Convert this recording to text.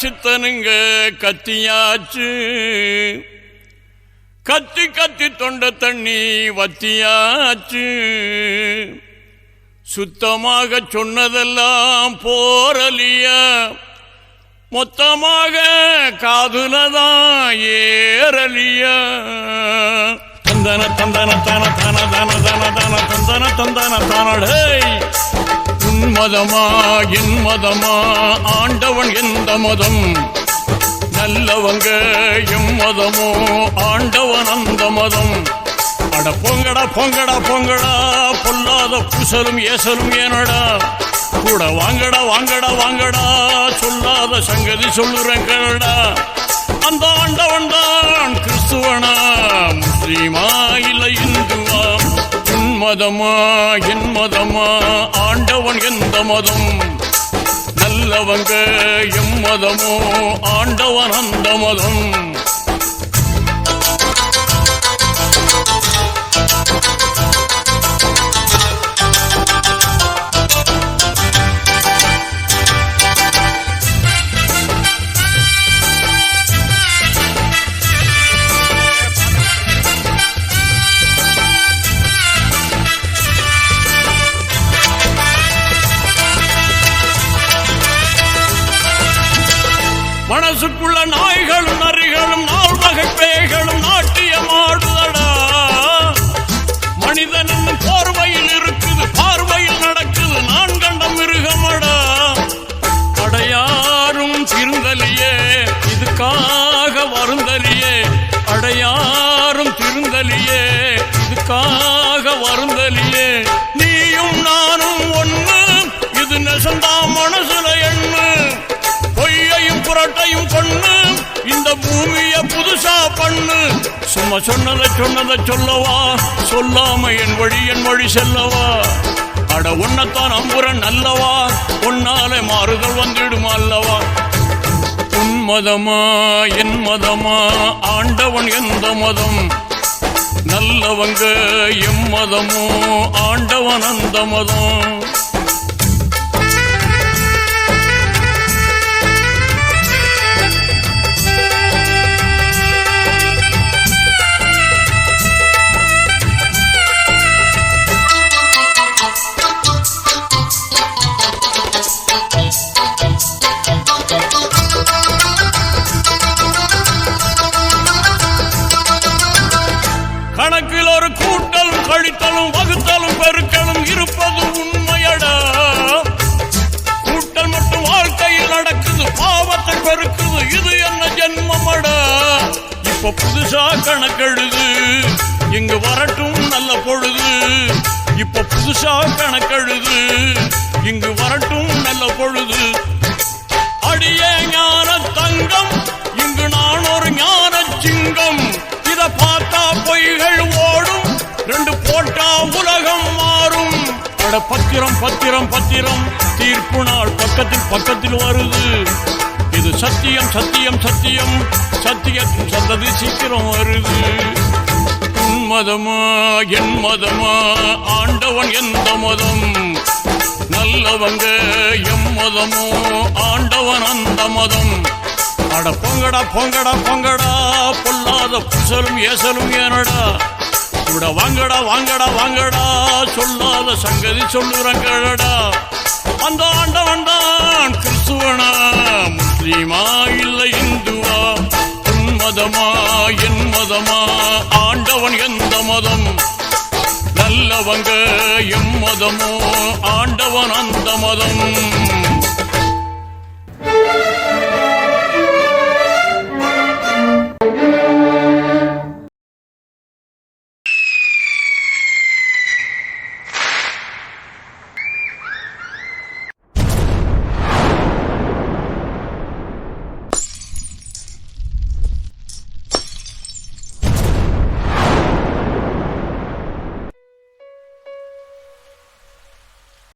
சித்தனுங்க கத்தியாச்சு, கத்தி கத்தி தொண்ட தண்ணி வத்தியாச்சு. சுத்தமாக சொன்னதெல்லாம் போரலியா, மொத்தமாக காதுலதான் ஏறலியா. தந்தன தந்தன தன தன தன தன தன தந்தன தந்தன தானடே. உன் மதமா என் மதமா, ஆண்டவன் எந்த மதம்? நல்லவங்க எம் மதமோ, ஆண்டவன் அந்த மதம். அட பொங்கடா பொங்கடா பொங்கடா, பொல்லாத புசலும் ஏசலும் ஏனடா. கூட வாங்கடா வாங்கடா வாங்கடா, சொல்லாத சங்கதி சொல்லுறேன் கேளடா. அந்த ஆண்டவன் தான் கிறிஸ்துவனா, முஸ்லீமா இல்ல இந்துவா? உன் மதமா என் மதமா, ஆண்டவன் எந்த மதம்? நல்லவங்க எம் மதமோ, ஆண்டவன் அந்த மதம். மனசுக்குள்ள நாய்களும் நரிகளும் நாள் வகை பேய்களும் நாட்டியமாடுதடா. மனிதன் போர்வையில் இருக்குது, பார்வையில் நடக்குது, நான் கண்ட மிருகமடா. அடையாரும் திருந்தலியே, இதுக்காக வருந்தலியே. அடையாரும் திருந்தலியே, இதுக்காக வருந்தலியே. நீயும் நானும் ஒண்ணு, இது நெசந்தா மனசுல எண்ணு. பொய்யையும் புரட்டையும் கொண்டு இந்த பூமிய புதுசா பண்ணு. சும்மா சொன்னதை சொல்லவா, சொல்லாம என் வழி செல்லவா. அட உன்னத்தான் நம்புறன் நல்லவா, உன்னாலே மாறுதல் வந்துடுமா அல்லவா. உன் மதமா என் மதமா, ஆண்டவன் எந்த மதம்? நல்லவங்க எம் மதமோ, ஆண்டவன் அந்த மதம். கணக்கில் ஒரு கூட்டலும் கழித்தலும் வகுத்தலும் பெருக்கலும் இருப்பது உண்மையடா. கூட்டல் மட்டும் வாழ்க்கையில் நடக்குது, பாவத்தை பெருக்குது, இது என்ன ஜென்மமடா. இப்ப புதுசா கணக்கெழுது, இங்கு வரட்டும் நல்ல பொழுது. இப்ப புதுசா கணக்கெழுது, இங்கு வரட்டும் நல்ல பொழுது. அடியே ஞான தங்கம், இங்கு நான் ஒரு ஞான சிங்கம். இத பார்த்தா பொய்கள் ஓடும், ரெண்டு போட்டா உலகம் மாறும். அட பத்திரம் பத்திரம் பத்திரம், தீர்ப்பு நாள் பக்கத்தில் வருது. இது சத்தியம் சத்தியம் சத்தியம், சத்தியத்தின் சந்ததி சீக்கிரம் வருது. உன் மதமா என் மதமா, ஆண்டவன் எந்த மதம்? நல்லவங்க எம் மதமோ, ஆண்டவன் அந்த மதம். அட பொங்கடா பொங்கடா பொங்கடா, பொல்லாத புசலும் ஏசலும் ஏனடா. கூட வாங்கடா வாங்கடா வாங்கடா, சொல்லாத சங்கதி சொல்லுறேன் கேளடா. அந்த ஆண்டவன் தான் கிறிஸ்துவனா, முஸ்லீமா இல்ல இந்துவா? உன் மதமா என் மதமா, ஆண்டவன் எந்த மதம்? நல்லவங்க எம் மதமோ, ஆண்டவன் அந்த மதம்.